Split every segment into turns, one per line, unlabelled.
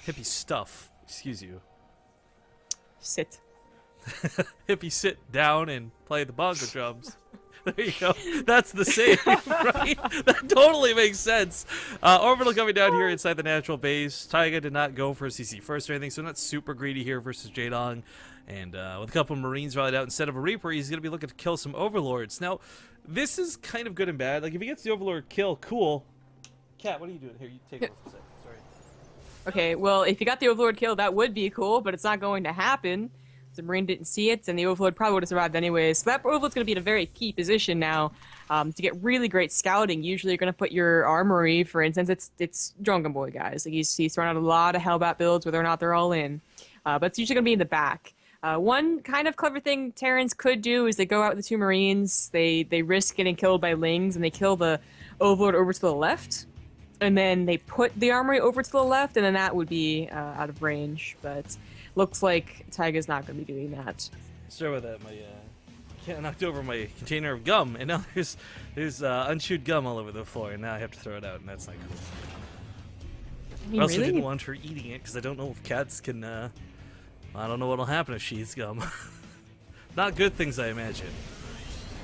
Hippie stuff. Excuse you.
Sit.
Hippie sit down and play the bongo drums. There you go. That's the same, right? That totally makes sense. Orbital coming down here inside the natural base. Tyga did not go for a CC first or anything, so not super greedy here versus Jaedong. And with a couple of Marines rallied out instead of a Reaper, he's going to be looking to kill some Overlords. Now, this is kind of good and bad. Like, if he gets the Overlord kill, cool. Cat, what are you doing? Here, you take it for a second. Sorry.
Okay, well, if you got the Overlord kill, that would be cool, but it's not going to happen. The Marine didn't see it, and the Overlord probably would have survived anyways. So that Overlord's going to be in a very key position now to get really great scouting. Usually you're going to put your Armory, for instance, it's Drunken Boy, guys. Like he's thrown out a lot of Hellbat builds, whether or not they're all in. But it's usually going to be in the back. One kind of clever thing Terrans could do is they go out with the two Marines, they risk getting killed by Lings, and they kill the Overlord over to the left. And then they put the Armory over to the left, and then that would be out of range. But looks like Tyga's not going to be doing that.
Sorry about that. My cat knocked over my container of gum, and now there's unchewed gum all over the floor, and now I have to throw it out, and that's not cool.
I mean,
I also
really?
didn't want her eating it because I don't know if cats can. I don't know what'll happen if she eats gum. Not good things, I imagine.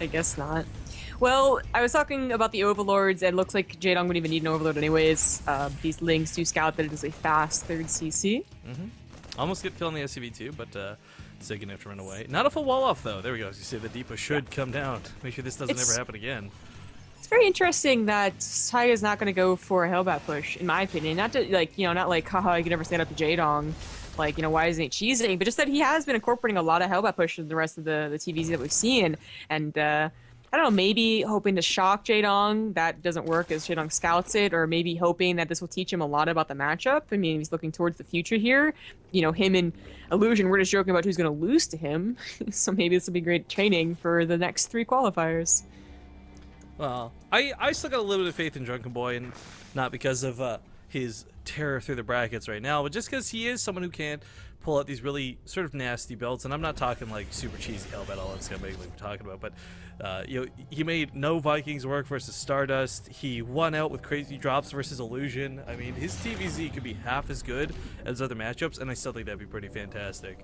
I guess not. Well, I was talking about the Overlords, and it looks like Jaedong wouldn't even need an Overlord anyways. These Lings do scout that it is a fast third CC.
Almost get killed in the SCV too, but still gonna have to run away. Not a full wall off though. There we go. As you say, the Deepa should come down. Make sure this doesn't ever happen again.
It's very interesting that Tyga's not going to go for a Hellbat push, in my opinion. Not to not like, haha, you can never stand up to Jaedong. Like, why isn't he cheesing? But just that he has been incorporating a lot of Hellbat pushes in the rest of the TVs that we've seen. And, I don't know, maybe hoping to shock Jaedong. That doesn't work as Jaedong scouts it, or maybe hoping that this will teach him a lot about the matchup. I mean, he's looking towards the future here. Him and Illusion, we're just joking about who's going to lose to him. So maybe this will be great training for the next 3 qualifiers.
Well, I still got a little bit of faith in Drunken Boy, and not because of his terror through the brackets right now, but just because he is someone who can pull out these really sort of nasty belts. And I'm not talking like super cheesy Hellbat, all that stuff like we're talking about, but he made no Vikings work versus Stardust. He won out with crazy drops versus Illusion. I mean, his TVZ could be half as good as other matchups, and I still think that'd be pretty fantastic.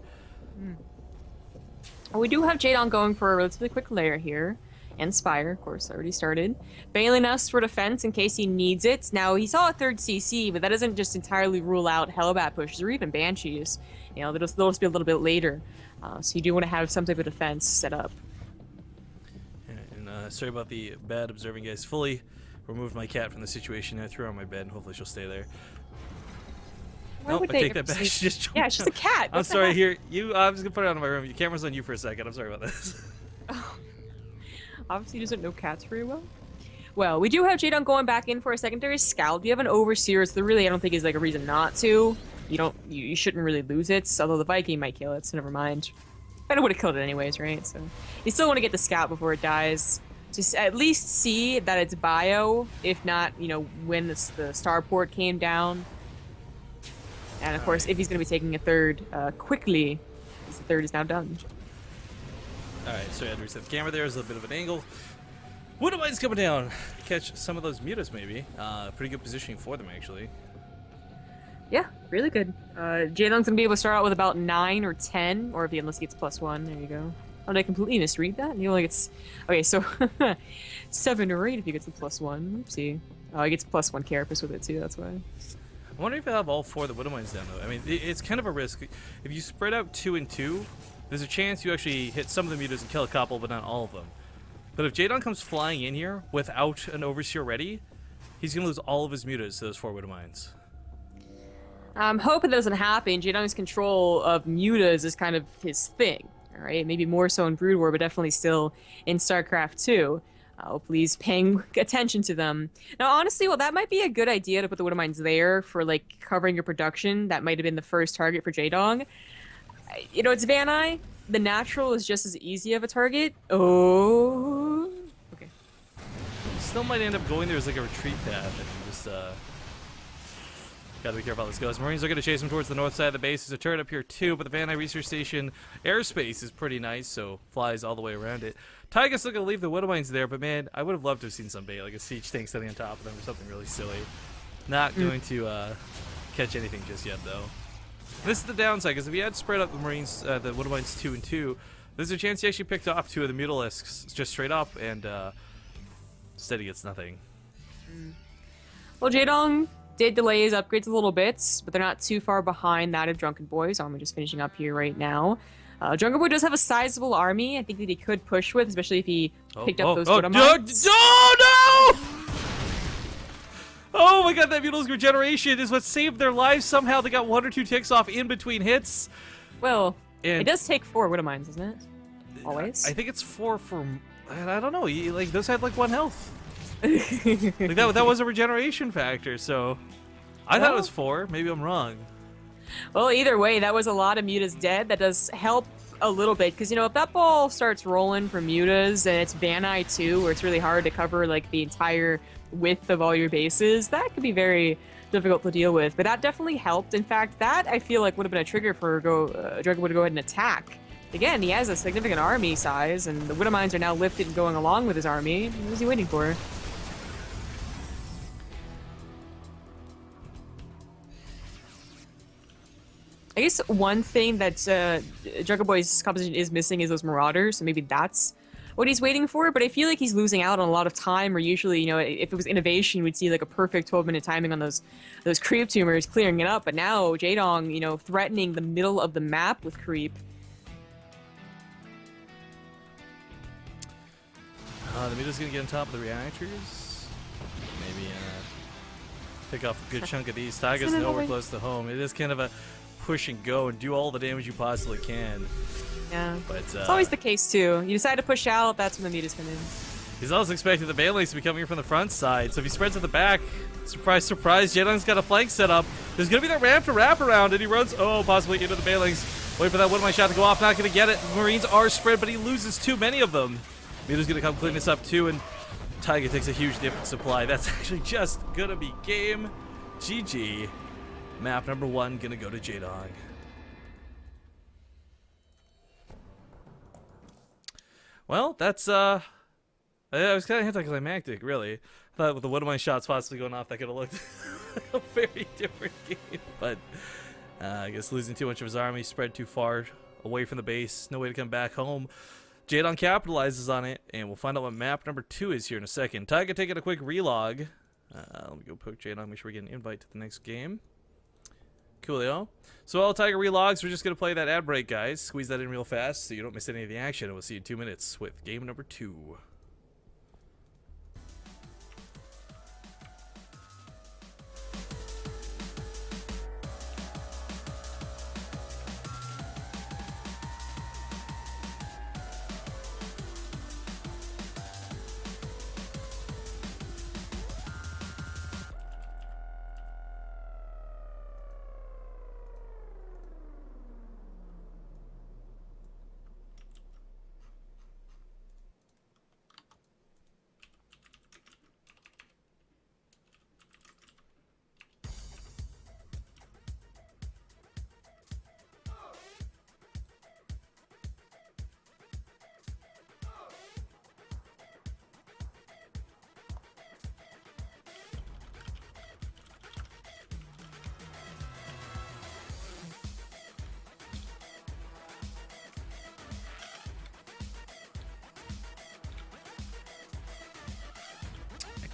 We do have Jaedong going for a relatively quick layer here. And Spire, of course, already started. Bailing us for defense in case he needs it. Now, he saw a third CC, but that doesn't just entirely rule out Hellbat pushes or even Banshees. They'll just be a little bit later. So you do want to have some type of defense set up.
And sorry about the bad observing, guys. Fully removed my cat from the situation. I threw her on my bed, and hopefully she'll stay there. Nope, I take that back. She just jumped
yeah, it's just a cat.
I'm sorry. Here, I'm just gonna put it out of my room. Your camera's on you for a second. I'm sorry about this.
Obviously doesn't know cats very well. Well, we do have Jaedong going back in for a secondary scout. You have an Overseer, so there really I don't think is like a reason not to. You shouldn't really lose it, although the Viking might kill it, so never mind. I would have killed it anyways, right? So you still want to get the scout before it dies. Just at least see that it's bio, if not, when the starport came down. And of course, if he's going to be taking a third pretty, because the third is now done.
Alright, so I had to reset the camera there. There's a bit of an angle. Woodamine's coming down. Catch some of those mutas, maybe. Pretty good positioning for them, actually.
Yeah, really good. Jaedong's gonna be able to start out with about 9 or 10, or if he unless he gets +1. There you go. Oh, did I completely misread that? He only gets... Okay, so 7 or 8 if he gets the +1. Oopsie. Oh, he gets +1 carapace with it too, that's why.
I wonder if I have all 4 of the Woodamines down, though. I mean, it's kind of a risk. If you spread out 2 and 2, there's a chance you actually hit some of the mutas and kill a couple, but not all of them. But if Jaedong comes flying in here without an Overseer ready, he's going to lose all of his mutas to those 4 Woodamines.
I'm hoping that doesn't happen. Jaedong's control of mutas is kind of his thing, alright? Maybe more so in Brood War, but definitely still in Starcraft 2. Hopefully he's paying attention to them. Now, honestly, well, that might be a good idea to put the Woodamines there for, like, covering your production. That might have been the first target for Jaedong. It's Van Eye. The natural is just as easy of a target. Oh. Okay.
Still might end up going there as like a retreat path, and just gotta be careful how this goes. Marines are gonna chase him towards the north side of the base. There's a turret up here too, but the Van Eye Research Station airspace is pretty nice, so flies all the way around it. Tyga's still gonna leave the Woodamines there, but man, I would have loved to have seen some bait, like a siege tank sitting on top of them or something really silly. Not going to catch anything just yet, though. This is the downside, because if you had spread up the Marines, the Woodbines 2 and 2, there's a chance he actually picked off 2 of the Mutalisks just straight up, and instead he gets nothing.
Well, Jaedong did delay his upgrades a little bit, but they're not too far behind that of Drunken Boys. I'm just finishing up here right now. Drunken Boy does have a sizable army, I think, that he could push with, especially if he picked up those Woodbines.
Oh, no! Oh my god, that Mutalisk regeneration is what saved their lives. Somehow they got 1 or 2 ticks off in between hits.
Well,
and
it does take 4 Woodbines, doesn't it? Always?
I think it's 4 for... I don't know. Those had like 1 health. Like that was a regeneration factor, so... I thought it was 4. Maybe I'm wrong.
Well, either way, that was a lot of Mutas dead. That does help a little bit, because, you know, if that ball starts rolling for Mutas and it's Ban-I too, where it's really hard to cover, like, the entire width of all your bases, that could be very difficult to deal with. But that definitely helped. In fact, that, I feel like, would have been a trigger for Dragon to go ahead and attack. Again, he has a significant army size, and the Widowmines are now lifted and going along with his army. What was he waiting for? I guess one thing that Dragon Boy's composition is missing is those Marauders, so maybe that's what he's waiting for, but I feel like he's losing out on a lot of time, or usually, you know, if it was innovation, we'd see like a perfect 12-minute timing on those creep tumors clearing it up, but now Jaedong, you know, threatening the middle of the map with creep.
The Muta's gonna get on top of the reactors. Maybe pick off a good chunk of these. Tyga's nowhere close to home. It is kind of a push and go and do all the damage you possibly can.
Yeah,
but
it's always the case too. You decide to push out, that's when the Mutas come in.
He's also expecting the Banelinks to be coming from the front side, so if he spreads at the back, surprise, surprise, Jaedong's got a flank set up. There's gonna be that ramp to wrap around, and he runs, possibly into the Banelinks. Wait for that one-man shot to go off, not gonna get it. Marines are spread, but he loses too many of them. Muta's gonna come clean this up too, and Tyga takes a huge dip in supply. That's actually just gonna be game GG. Map number 1 gonna go to Jaedong. Well, that's I was kind of anticlimactic, really. I thought with the one of my shots possibly going off, that could have looked a very different game. But I guess losing too much of his army, spread too far away from the base, no way to come back home. Jaedong capitalizes on it, and we'll find out what map number 2 is here in a second. Tyga taking a quick relog. Let me go poke Jaedong, make sure we get an invite to the next game. Coolio. So while Tyga relogs, we're just going to play that ad break, guys. Squeeze that in real fast so you don't miss any of the action. And we'll see you in 2 minutes with game number 2.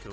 Go.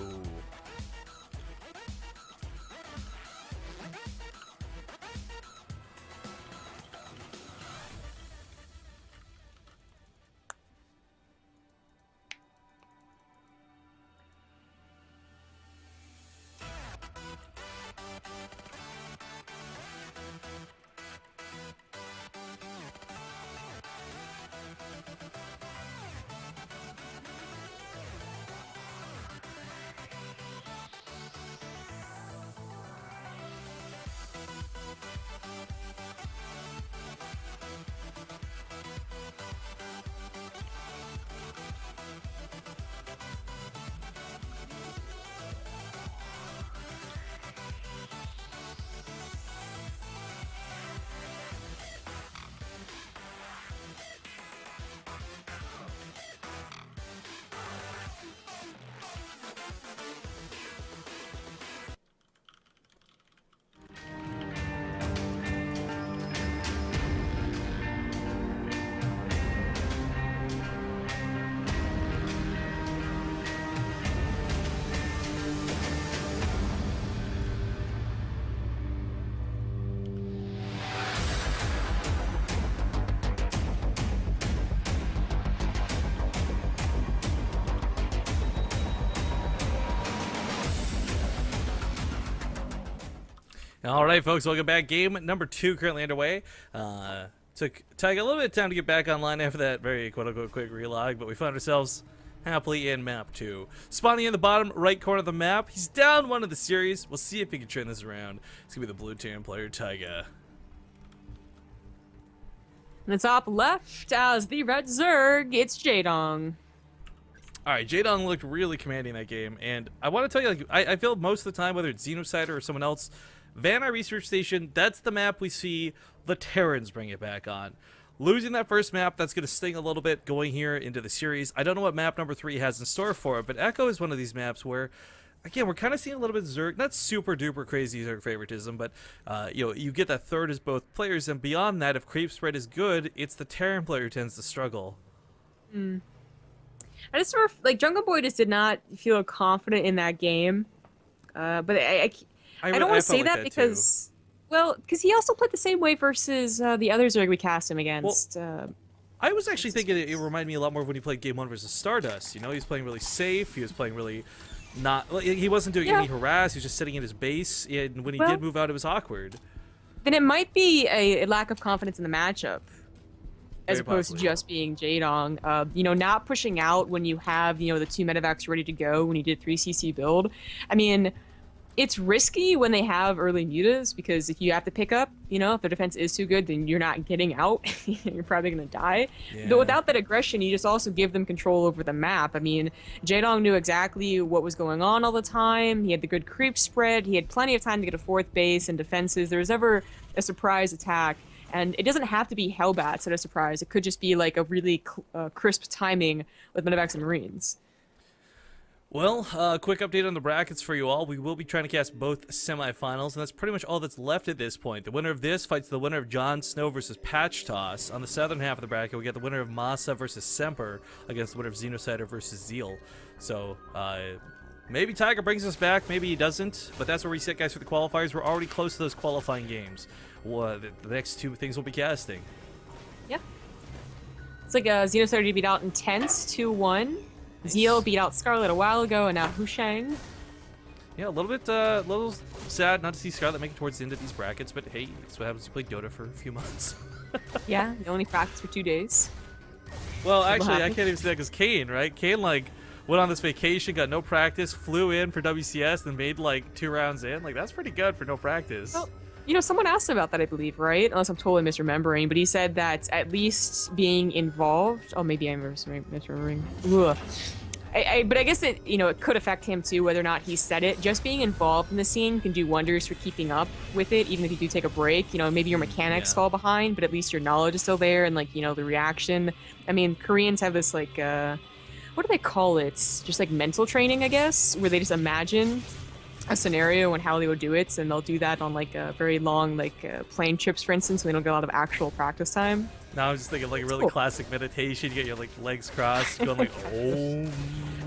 All right, folks, welcome back. Game number 2 currently underway. Took Tyga a little bit of time to get back online after that very quote-unquote quick relog, but we found ourselves happily in map 2. Spawning in the bottom right corner of the map. He's down 1 of the series. We'll see if he can turn this around. It's going to be the blue team player, Tyga.
In the top left, as the red Zerg, it's Jaedong.
All right, Jaedong looked really commanding that game, and I want to tell you, like, I feel most of the time, whether it's Xenocider or someone else, Vanna Research Station, that's the map we see the Terrans bring it back on. Losing that first map, that's going to sting a little bit going here into the series. I don't know what map number 3 has in store for it, but Echo is one of these maps where, again, we're kind of seeing a little bit of Zerg, not super duper crazy Zerg favoritism, but you get that third as both players, and beyond that, if creep spread is good, it's the Terran player who tends to struggle.
I just sort of, like, Jungle Boy just did not feel confident in that game, but I don't want to say that because... Too. Well, because he also played the same way versus the other Zerg we cast him against.
Well, I was actually thinking it reminded me a lot more of when he played Game 1 versus Stardust. You know, he was playing really safe. He was playing really not... He wasn't doing any harass. He was just sitting in his base. And when he did move out, it was awkward. Then
it might be a lack of confidence in the matchup. As opposed to just being Jaedong. You know, not pushing out when you have, you know, the 2 medevacs ready to go when you did 3cc build. I mean... It's risky when they have early mutas because if you have to pick up, you know, if their defense is too good, then you're not getting out. You're probably going to die. Yeah. But without that aggression, you just also give them control over the map. I mean, Jaedong knew exactly what was going on all the time. He had the good creep spread. He had plenty of time to get a 4th base and defenses. There was never a surprise attack. And it doesn't have to be Hellbats at a surprise. It could just be like a really crisp timing with medevacs and Marines.
Well, quick update on the brackets for you all. We will be trying to cast both semifinals, and that's pretty much all that's left at this point. The winner of this fights the winner of Jon Snow versus Patch Toss. On the southern half of the bracket, we get the winner of Masa versus Semper against the winner of Xenocider versus Zeal. So, maybe Tyga brings us back, maybe he doesn't, but that's where we sit, guys, for the qualifiers. We're already close to those qualifying games. Well, the next 2 things we'll be casting. Yeah.
It's like a Xenocider to beat out Intense 2-1. Zeal beat out Scarlet a while ago, and now Hushang.
Yeah, a little sad not to see Scarlet make it towards the end of these brackets, but hey, that's what happens when you play Dota for a few months.
Yeah, you only practice for 2 days.
Well, actually, I can't even say that because Kane, right? Kane, like, went on this vacation, got no practice, flew in for WCS, and made, like, 2 rounds in. Like, that's pretty good for no practice. Well,
you know, someone asked about that, I believe, right? Unless I'm totally misremembering, but he said that at least being involved... Oh, maybe I'm misremembering. Ugh. But I guess it, you know, it could affect him too, whether or not he said it. Just being involved in the scene can do wonders for keeping up with it, even if you do take a break. You know, maybe your mechanics fall behind, but at least your knowledge is still there, and, like, you know, the reaction. I mean, Koreans have this, like, what do they call it? Just, like, mental training, I guess, where they just imagine a scenario and how they would do it, and they'll do that on, like, very long, like, plane trips, for instance, so they don't get a lot of actual practice time.
Now I'm just thinking, like, a really classic meditation. You get your, like, legs crossed, going like, oh.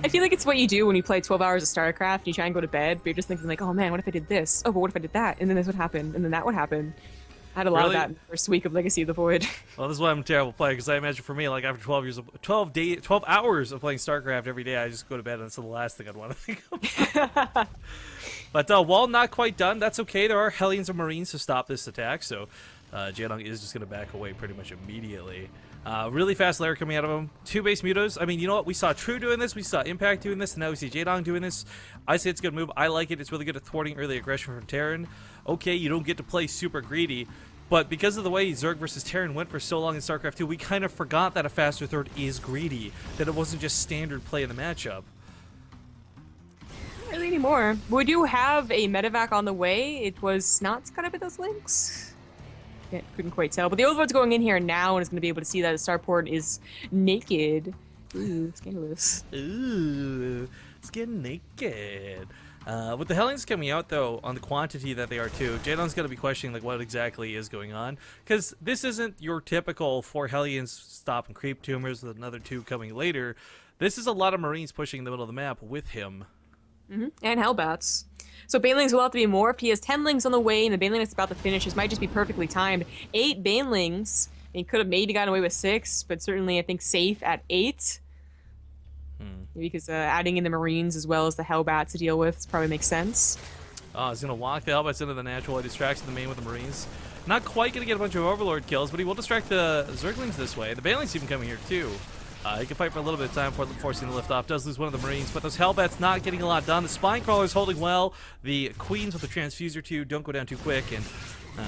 I feel like it's what you do when you play 12 hours of Starcraft and you try and go to bed, but you're just thinking, like, oh man, what if I did this? Oh, but what if I did that? And then this would happen, and then that would happen. I had a lot of that in the first week of Legacy of the Void.
Well, this is why I'm a terrible player, because I imagine for me, like, after 12 hours of playing Starcraft every day, I just go to bed, and that's the last thing I'd want to think of. But while not quite done, that's okay. There are Hellions and Marines to stop this attack, so Jaedong is just going to back away pretty much immediately. Really fast layer coming out of him. 2 base mutos. I mean, you know what? We saw True doing this. We saw Impact doing this. And now we see Jaedong doing this. I say it's a good move. I like it. It's really good at thwarting early aggression from Terran. Okay, you don't get to play super greedy. But because of the way Zerg versus Terran went for so long in StarCraft 2, we kind of forgot that a faster third is greedy. That it wasn't just standard play in the matchup.
Not really anymore. We do have a medevac on the way. It was not cut up at those links. Yeah, couldn't quite tell. But the Overlord's going in here now and is going to be able to see that the starport is naked. Ooh, scandalous.
Ooh, it's getting naked. With the Hellions coming out, though, on the quantity that they are, too, Jaedong's going to be questioning, like, what exactly is going on. Because this isn't your typical 4 Hellions stop and creep tumors with another 2 coming later. This is a lot of Marines pushing in the middle of the map with him.
Mm-hmm. And Hellbats. So Banelings will have to be morphed. He has 10 lings on the way, and the Baneling that's about to finish. This might just be perfectly timed. 8 Banelings. He could have maybe gotten away with 6, but certainly I think safe at 8. Because adding in the Marines as well as the Hellbats to deal with probably makes sense.
Oh, he's going to walk the Hellbats into the natural while distracting the main with the Marines. Not quite going to get a bunch of Overlord kills, but he will distract the Zerglings this way. The Banelings even coming here, too. He can fight for a little bit of time before forcing the lift off. Does lose one of the Marines, but those Hellbats not getting a lot done. The Spine Crawler's holding well. The Queens with the Transfuser, too, don't go down too quick, and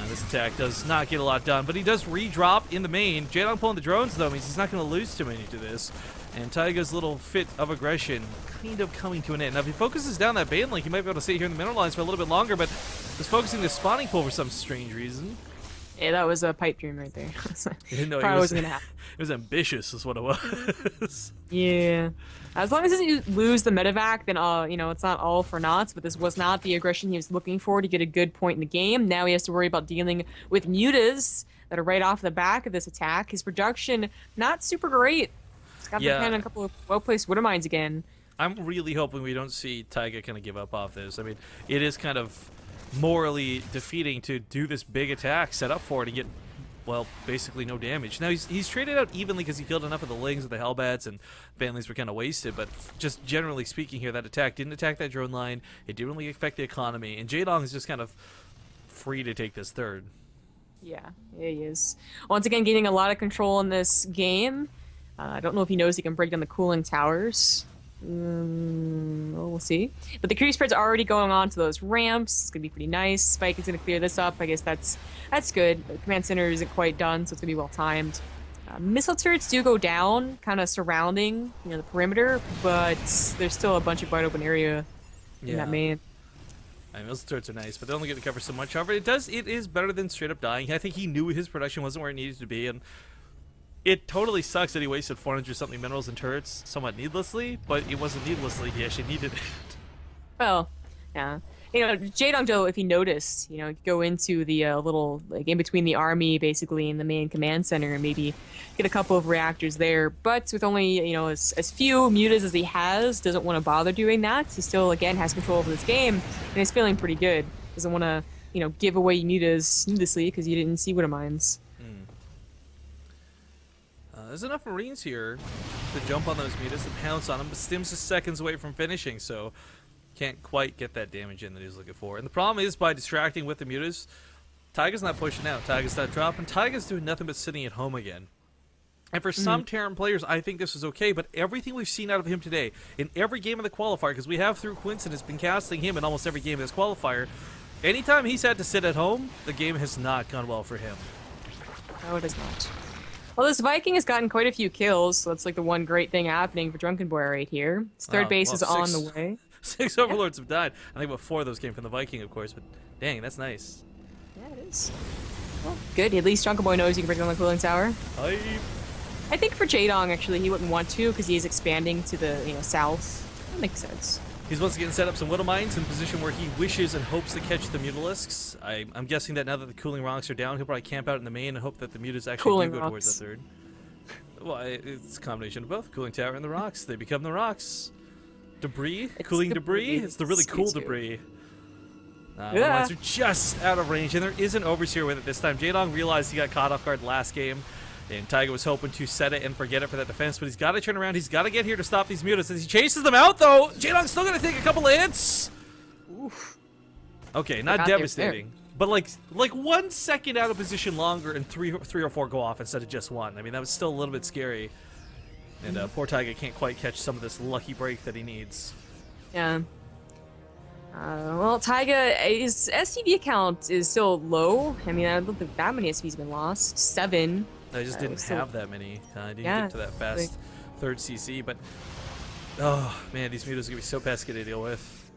this attack does not get a lot done. But he does re-drop in the main. Jaedong pulling the drones, though, means he's not going to lose too many to this. And Tyga's little fit of aggression kind of coming to an end. Now, if he focuses down that Banelink, he might be able to sit here in the mineral lines for a little bit longer, but is focusing the spawning pool for some strange reason.
Yeah, that was a pipe dream right there.
No,
Probably wasn't gonna happen.
It was ambitious, is what it was.
Yeah. As long as he doesn't lose the medevac, then you know, it's not all for naught. But this was not the aggression he was looking for to get a good point in the game. Now he has to worry about dealing with mutas that are right off the back of this attack. His production not super great. He's got to depend on a couple of well-placed Widow Mines again.
I'm really hoping we don't see Tyga kind of give up off this. I mean, it is kind of morally defeating to do this big attack, set up for it, and get, well, basically no damage. Now, he's traded out evenly because he killed enough of the Lings and the Hellbats, and Banelings were kind of wasted, but just generally speaking here, that attack didn't attack that drone line, it didn't really affect the economy, and Jaedong is just kind of free to take this third. Yeah,
he is. Once again, gaining a lot of control in this game. I don't know if he knows he can break down the cooling towers. Well, we'll see. But the creep spread's already going on to those ramps. It's gonna be pretty nice. Spike is gonna clear this up. I guess that's good. The command center isn't quite done, so it's gonna be well timed. Missile turrets do go down, kind of surrounding, you know, the perimeter, but there's still a bunch of wide open area in that main.
I mean, missile turrets are nice, but they only get to cover so much. However, it is better than straight up dying. I think he knew his production wasn't where it needed to be, and it totally sucks that he wasted 400 something minerals and turrets somewhat needlessly, but it wasn't needlessly. He actually needed it.
Well, yeah. You know, Jaedong, though, if he noticed, you know, go into the little, like, in between the army, basically, in the main command center, and maybe get a couple of reactors there. But with only, you know, as few mutas as he has, doesn't want to bother doing that. He still, again, has control over this game, and is feeling pretty good. Doesn't want to, you know, give away mutas needlessly because you didn't see Widow Mines.
There's enough Marines here to jump on those mutas and pounce on them, but Stim's just seconds away from finishing, so can't quite get that damage in that he was looking for. And the problem is, by distracting with the mutas, Tyga's not pushing out, Tyga's not dropping, Tyga's doing nothing but sitting at home again. And for some Terran players, I think this is okay, but everything we've seen out of him today, in every game of the Qualifier, because we have, through coincidence, been casting him in almost every game of this Qualifier, anytime he's had to sit at home, the game has not gone well for him.
No, it has not. Well, this Viking has gotten quite a few kills, so that's like the one great thing happening for Drunken Boy right here. His third base is on the way.
6 Overlords have died. I think about 4 of those came from the Viking, of course, but dang, that's nice.
Yeah, it is. Well, good. At least Drunken Boy knows you can break down the cooling tower. I think for Jaedong, actually, he wouldn't want to because he is expanding to the, you know, south. That makes sense.
He's once again set up some Widow Mines in a position where he wishes and hopes to catch the Mutalisks. I'm guessing that now that the cooling rocks are down, he'll probably camp out in the main and hope that the Mutas actually do go towards the third. Well, it's a combination of both. Cooling tower and the rocks. They become the rocks. Debris? Cooling debris? It's the really cool debris. Widow Mines are just out of range, and there is an overseer with it this time. Jaedong realized he got caught off guard last game, and Tyga was hoping to set it and forget it for that defense, but he's got to turn around. He's got to get here to stop these mutas. As he chases them out, though, Jaedong's still going to take a couple of hits. Oof. Okay, not devastating, but like 1 second out of position longer, and three or four go off instead of just one. I mean, that was still a little bit scary. And poor Tyga can't quite catch some of this lucky break that he needs.
Yeah. Well, Tyga, his SCV account is still low. I mean, I don't think that many SCVs have been lost. 7.
I just didn't have that many. I didn't get to that fast third CC, but oh man, these mutas are gonna be so pesky to deal with.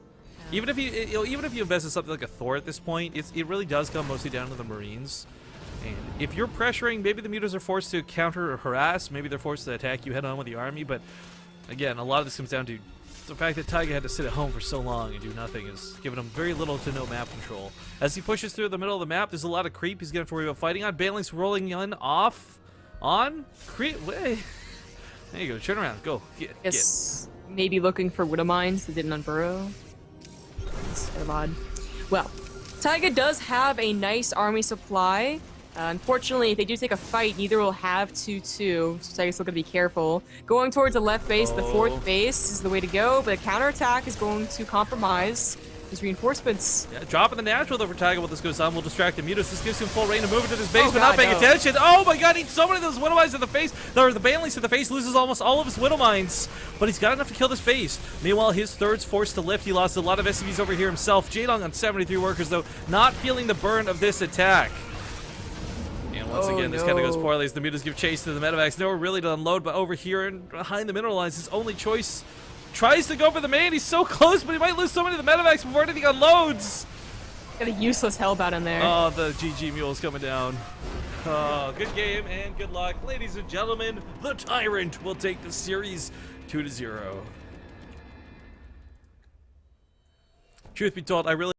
Yeah. Even if you invest in something like a Thor at this point, it really does come mostly down to the Marines. And if you're pressuring, maybe the mutas are forced to counter or harass. Maybe they're forced to attack you head on with the army. But again, a lot of this comes down to the fact that Tyga had to sit at home for so long and do nothing is giving him very little to no map control. As he pushes through the middle of the map, there's a lot of creep he's going to have to worry about fighting on. Banelings rolling in, off, on, creep, way. There you go, turn around, go, get.
Maybe looking for Widow Mines that didn't unburrow. That's kind of odd. Well, Tyga does have a nice army supply. Unfortunately, if they do take a fight, neither will have 2-2, so Tyga's still going to be careful. Going towards the left base, the fourth base is the way to go, but a counterattack is going to compromise His reinforcements.
Yeah, dropping the natural though for Tyga while this goes on will distract the Mutas. This gives him full reign to move into this base,
Oh,
but not
God,
paying
no.
attention. Oh my god, eats so many of those Widow Mines to the face, or the Banelings to the face, loses almost all of his Widow Mines. But he's got enough to kill this base. Meanwhile, his third's forced to lift. He lost a lot of SCVs over here himself. Jaedong on 73 workers though, not feeling the burn of this attack. And once
Oh,
again, this kind of goes
no.
poorly as the Mutas give chase to the Medivacs. Nowhere really to unload, but over here and behind the mineral lines, his only choice tries to go for the main. He's so close, but he might lose so many of the Medivacs before anything unloads.
Got a useless Hellbound in there.
Oh, the GG Mule's coming down. Oh, good game and good luck. Ladies and gentlemen, the Tyrant will take the series 2-0. Truth be told, I really